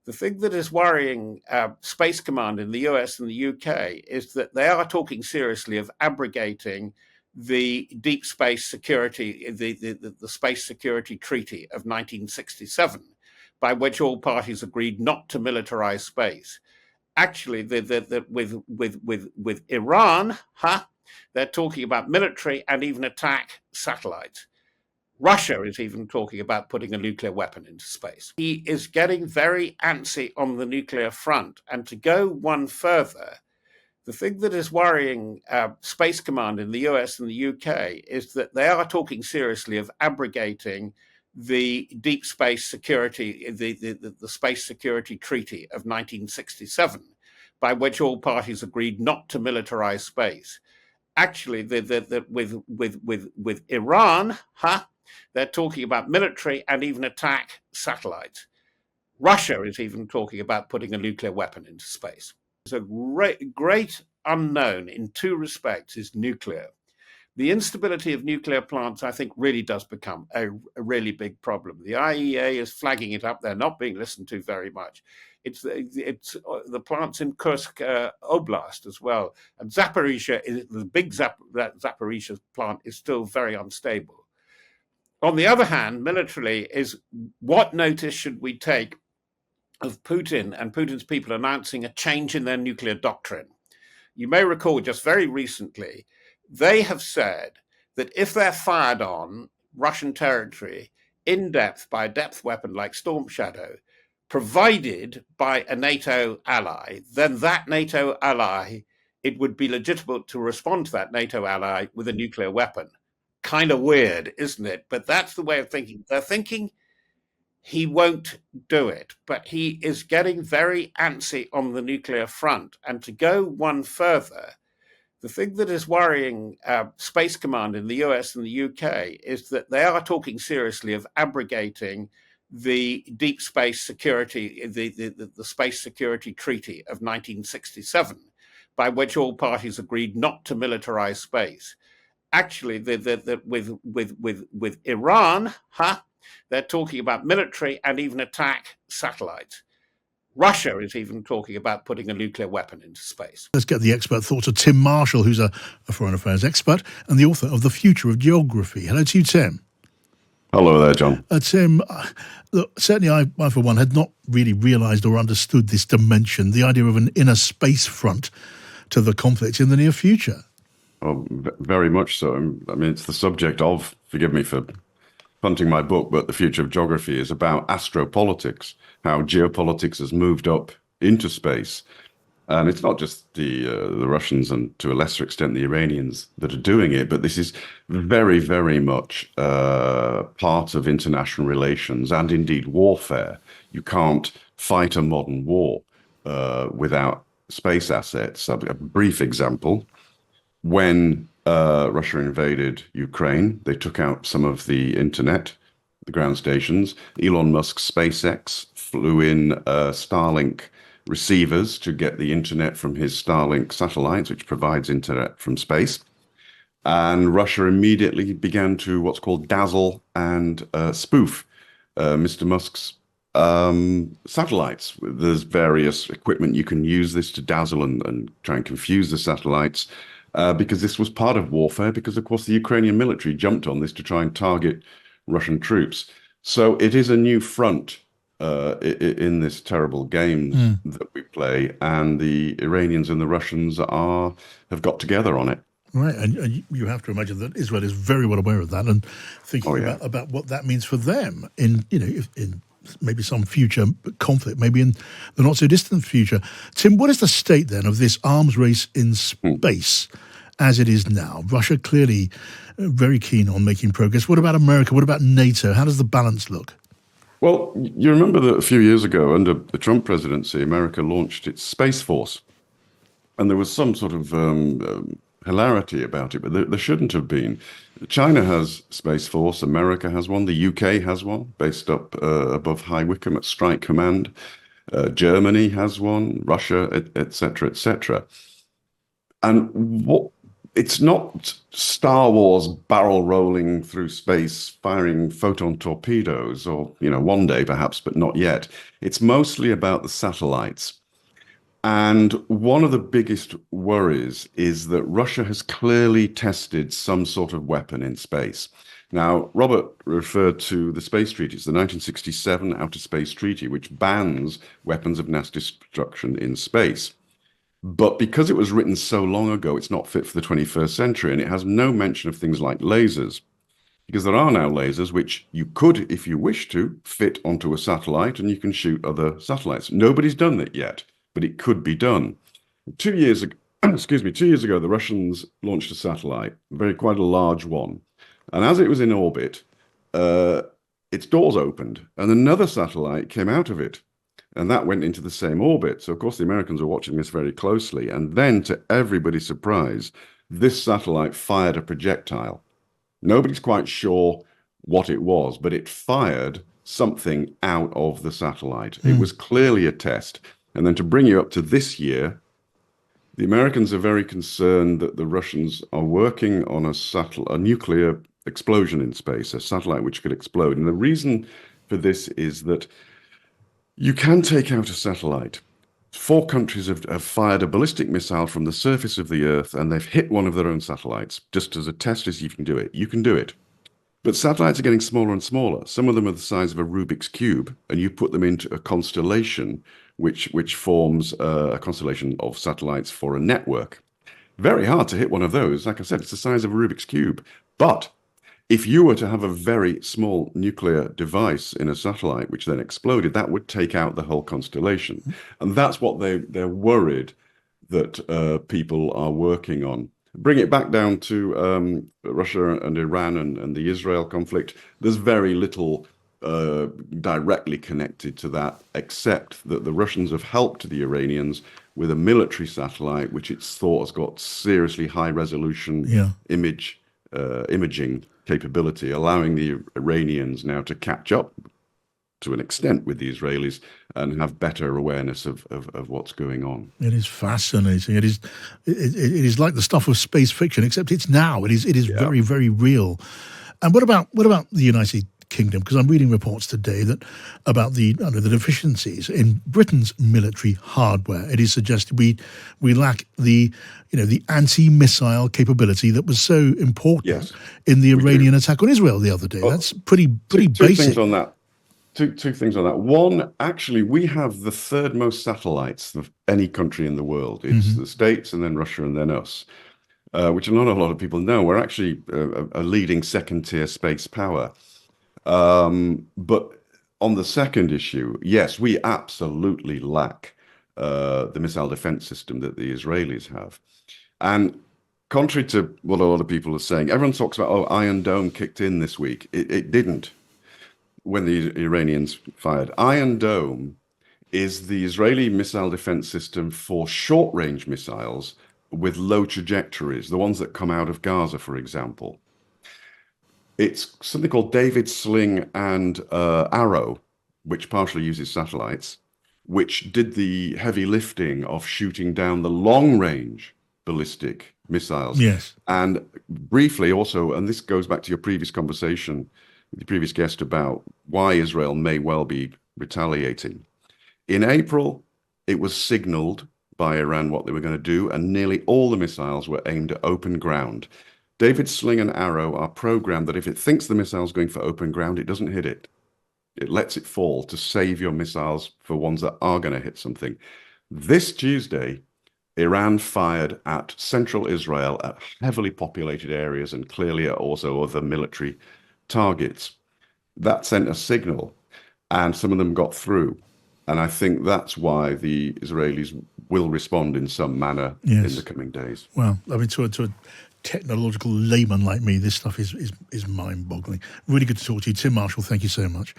The thing that is worrying Space Command in the US and the UK is that they are talking seriously of abrogating the deep space security, the Space Security Treaty of 1967, by which all parties agreed not to militarize space. Actually, with Iran, they're talking about military and even attack satellites. Russia is even talking about putting a nuclear weapon into space. He is getting very antsy on the nuclear front. And to go one further, the thing that is worrying Space Command in the US and the UK is that they are talking seriously of abrogating the deep space security, the Space Security Treaty of 1967, by which all parties agreed not to militarize space. Actually, with Iran, they're talking about military and even attack satellites. Russia is even talking about putting a nuclear weapon into space. It's a great unknown in two respects is nuclear. The instability of nuclear plants, I think, really does become a really big problem. The IEA is flagging it up. They're not being listened to very much. It's the plants in Kursk Oblast as well. And Zaporizhia, the big Zaporizhia plant is still very unstable. On the other hand, militarily, is what notice should we take of Putin and Putin's people announcing a change in their nuclear doctrine? You may recall just very recently, they have said that if they're fired on Russian territory in depth by a depth weapon like Storm Shadow, provided by a NATO ally, then that NATO ally, it would be legitimate to respond to that NATO ally with a nuclear weapon. Kind of weird, isn't it? But that's the way of thinking. They're thinking he won't do it, but he is getting very antsy on the nuclear front. And to go one further, the thing that is worrying Space Command in the US and the UK is that they are talking seriously of abrogating the deep space security, the Space Security Treaty of 1967, by which all parties agreed not to militarize space. Actually, with Iran, they're talking about military and even attack satellites. Russia is even talking about putting a nuclear weapon into space. Let's get the expert thoughts of Tim Marshall, who's a foreign affairs expert and the author of The Future of Geography. Hello to you, Tim. Hello there, John. Tim, look, certainly I, for one, had not really realised or understood this dimension, the idea of an inner space front to the conflict in the near future. Oh, very much so. I mean, it's the subject of, forgive me for punting my book, but The Future of Geography is about astropolitics, how geopolitics has moved up into space. And it's not just the Russians and to a lesser extent the Iranians that are doing it, but this is very, very much part of international relations and indeed warfare. You can't fight a modern war without space assets. A brief example, when Russia invaded Ukraine, they took out some of the internet, the ground stations. Elon Musk's SpaceX flew in Starlink receivers to get the internet from his Starlink satellites, which provides internet from space. And Russia immediately began to what's called dazzle and spoof Mr. Musk's satellites. There's various equipment you can use this to dazzle and try and confuse the satellites. Because this was part of warfare, because, of course, the Ukrainian military jumped on this to try and target Russian troops. So it is a new front in this terrible game that we play, and the Iranians and the Russians have got together on it. Right, and you have to imagine that Israel is very well aware of that and thinking about what that means for them in maybe some future conflict, maybe in the not so distant future. Tim, what is the state then of this arms race in space as it is now? Russia clearly very keen on making progress. What about America? What about NATO? How does the balance look? Well, you remember that a few years ago, under the Trump presidency, America launched its Space Force. And there was some sort of hilarity about it, but there shouldn't have been. China has Space Force, America has one, the UK has one, based up above High Wycombe at Strike Command. Germany has one, Russia, etc., etc. And what it's not Star Wars barrel rolling through space, firing photon torpedoes, or, one day perhaps, but not yet. It's mostly about the satellites. And one of the biggest worries is that Russia has clearly tested some sort of weapon in space. Now, Robert referred to the space treaty. It's the 1967 Outer Space Treaty, which bans weapons of mass destruction in space. But because it was written so long ago, it's not fit for the 21st century, and it has no mention of things like lasers. Because there are now lasers which you could, if you wish to, fit onto a satellite, and you can shoot other satellites. Nobody's done that yet, but it could be done. 2 years ago, 2 years ago, the Russians launched a satellite, quite a large one. And as it was in orbit, its doors opened, and another satellite came out of it. And that went into the same orbit. So, of course, the Americans were watching this very closely. And then, to everybody's surprise, this satellite fired a projectile. Nobody's quite sure what it was, but it fired something out of the satellite. It was clearly a test. And then to bring you up to this year, the Americans are very concerned that the Russians are working on a nuclear explosion in space, a satellite which could explode. And the reason for this is that you can take out a satellite. 4 countries have fired a ballistic missile from the surface of the Earth, and they've hit one of their own satellites, just as a test as you can do it. You can do it. But satellites are getting smaller and smaller. Some of them are the size of a Rubik's Cube, and you put them into a constellation, which forms a constellation of satellites for a network. Very hard to hit one of those. Like I said, it's the size of a Rubik's Cube. But if you were to have a very small nuclear device in a satellite, which then exploded, that would take out the whole constellation. And that's what they're worried that people are working on. Bring it back down to Russia and Iran and the Israel conflict. There's very little directly connected to that, except that the Russians have helped the Iranians with a military satellite, which it's thought has got seriously high resolution imaging capability, allowing the Iranians now to catch up to an extent with the Israelis and have better awareness of what's going on. It is fascinating. It is like the stuff of space fiction, except it's now. It is very, very real. And what about the United Kingdom? Because I'm reading reports today about the deficiencies in Britain's military hardware. It is suggested we lack the anti-missile capability that was so important in the Iranian attack on Israel the other day. Well, that's pretty basic. Two things on that. Two things on that. One, actually, we have the third most satellites of any country in the world. It's the States, and then Russia, and then us, which not a lot of people know. We're actually a leading second-tier space power. But on the second issue, yes, we absolutely lack the missile defense system that the Israelis have. And contrary to what a lot of people are saying, everyone talks about, Iron Dome kicked in this week. It didn't when the Iranians fired. Iron Dome is the Israeli missile defense system for short-range missiles with low trajectories, the ones that come out of Gaza, for example. It's something called David Sling and Arrow, which partially uses satellites, which did the heavy lifting of shooting down the long-range ballistic missiles. Yes. And briefly also, and this goes back to your previous conversation with the previous guest about why Israel may well be retaliating. In April, it was signaled by Iran what they were going to do, and nearly all the missiles were aimed at open ground. David Sling and Arrow are programmed that if it thinks the missile's going for open ground, it doesn't hit it. It lets it fall to save your missiles for ones that are going to hit something. This Tuesday, Iran fired at central Israel, at heavily populated areas, and clearly at also other military targets. That sent a signal, and some of them got through. And I think that's why the Israelis will respond in some manner in the coming days. Well, I mean, to a technological layman like me, this stuff is mind-boggling. Really good to talk to you. Tim Marshall, thank you so much.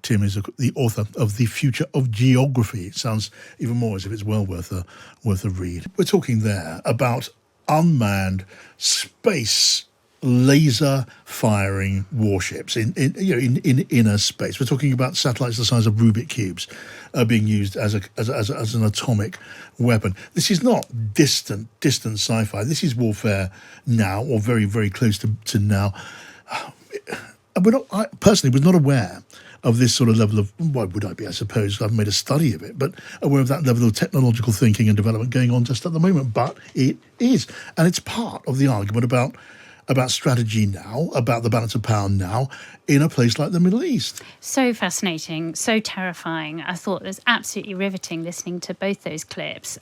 Tim is the author of The Future of Geography. It sounds even more as if it's well worth a read. We're talking there about unmanned space laser firing warships in inner space. We're talking about satellites the size of Rubik cubes being used as an atomic weapon. This is not distant sci-fi. This is warfare now, or very, very close to now. I personally was not aware of this sort of level of, why would I be, I suppose, I haven't made a study of it, but aware of that level of technological thinking and development going on just at the moment. But it is, and it's part of the argument about strategy now, about the balance of power now in a place like the Middle East. So fascinating, so terrifying. I thought it was absolutely riveting listening to both those clips.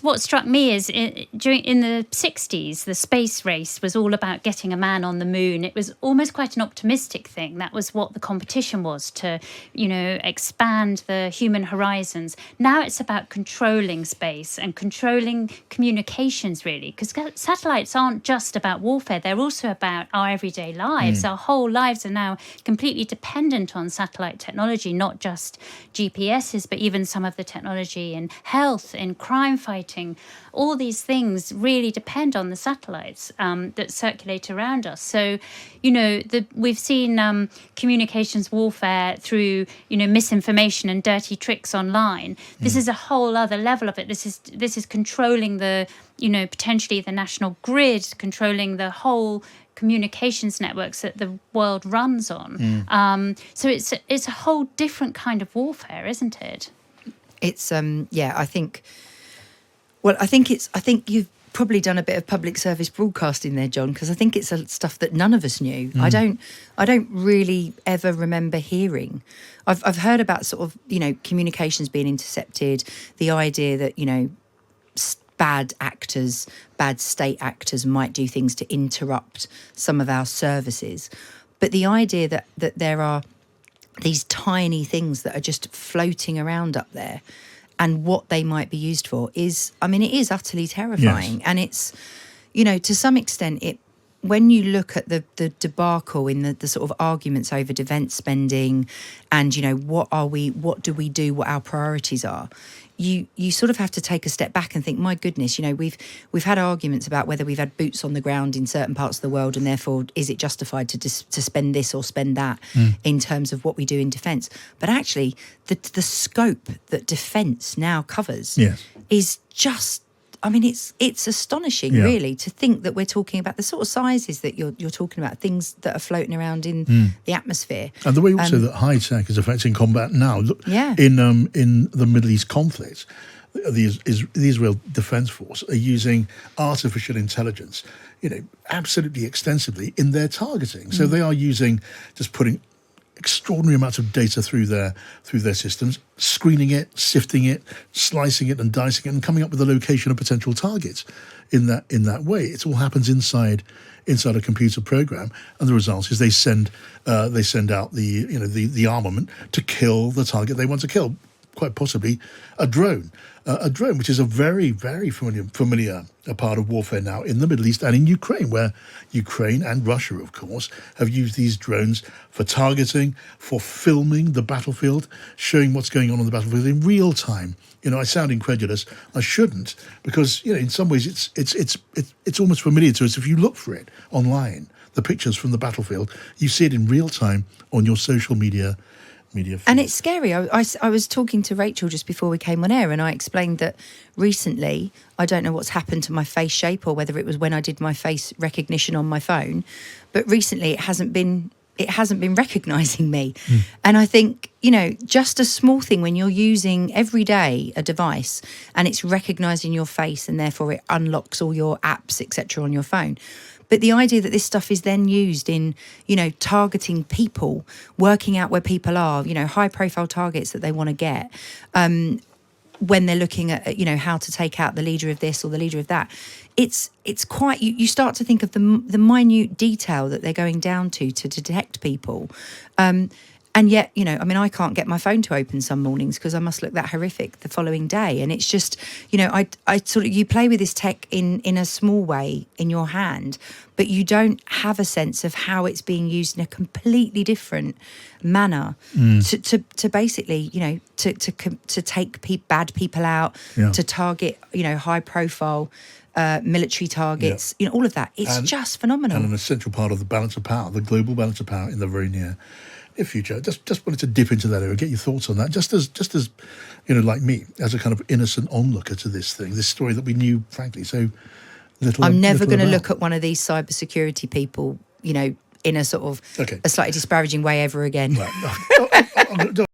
What struck me is in the 60s, the space race was all about getting a man on the moon. It was almost quite an optimistic thing. That was what the competition was, to, expand the human horizons. Now it's about controlling space and controlling communications, really, because satellites aren't just about warfare. They're also about our everyday lives. Our whole lives are now completely dependent on satellite technology, not just GPSs, but even some of the technology in health, in crime fighting. All these things really depend on the satellites that circulate around us. So, we've seen communications warfare through, misinformation and dirty tricks online. This is a whole other level of it. This is controlling the, potentially the national grid, controlling the whole communications networks that the world runs on. So it's a whole different kind of warfare, isn't it? It's I think you've probably done a bit of public service broadcasting there, John, because I think it's stuff that none of us knew. I don't really ever remember hearing. I've heard about sort of, communications being intercepted, the idea that, bad actors, bad state actors might do things to interrupt some of our services. But the idea that there are these tiny things that are just floating around up there and what they might be used for it is utterly terrifying. Yes. And it's, to some extent, when you look at the debacle in the sort of arguments over defence spending and, what do we do, what our priorities are, you sort of have to take a step back and think, my goodness, we've had arguments about whether we've had boots on the ground in certain parts of the world, and therefore is it justified to spend this or spend that in terms of what we do in defence. But actually, the scope that defence now covers is just, it's astonishing, really, to think that we're talking about the sort of sizes that you're talking about, things that are floating around in the atmosphere. And the way also that high tech is affecting combat now. In the Middle East conflict, the Israel Defense Force are using artificial intelligence, absolutely extensively in their targeting. So they are putting extraordinary amounts of data through their systems, screening it, sifting it, slicing it and dicing it, and coming up with the location of potential targets in that way. It all happens inside a computer program, and the result is they send out the armament to kill the target they want to kill, quite possibly a drone, which is a very, very familiar part of warfare now in the Middle East and in Ukraine, where Ukraine and Russia, of course, have used these drones for targeting, for filming the battlefield, showing what's going on the battlefield in real time. I sound incredulous. I shouldn't, because in some ways it's almost familiar to us. If you look for it online, the pictures from the battlefield, you see it in real time on your social media. And it's scary. I was talking to Rachel just before we came on air, and I explained that recently, I don't know what's happened to my face shape or whether it was when I did my face recognition on my phone, but recently it hasn't been recognising me. And I think, just a small thing when you're using every day a device and it's recognising your face and therefore it unlocks all your apps, etc. on your phone. But the idea that this stuff is then used in, targeting people, working out where people are, high profile targets that they want to get, when they're looking at, how to take out the leader of this or the leader of that, it's quite, you start to think of the minute detail that they're going down to detect people. And And yet, you know, I mean, I can't get my phone to open some mornings because I must look that horrific the following day. And it's just, you know, I sort of, you play with this tech in a small way in your hand, but you don't have a sense of how it's being used in a completely different manner to basically, you know, to take bad people out, to target, you know, high profile military targets, you know, all of that. It's just phenomenal. And an essential part of the balance of power, the global balance of power in the very near future. Just wanted to dip into that area, get your thoughts on that. Just as you know, like me, as a kind of innocent onlooker to this thing, this story that we knew, frankly, so little. I'm never going to look at one of these cybersecurity people, you know, in a sort of a slightly disparaging way ever again. Well,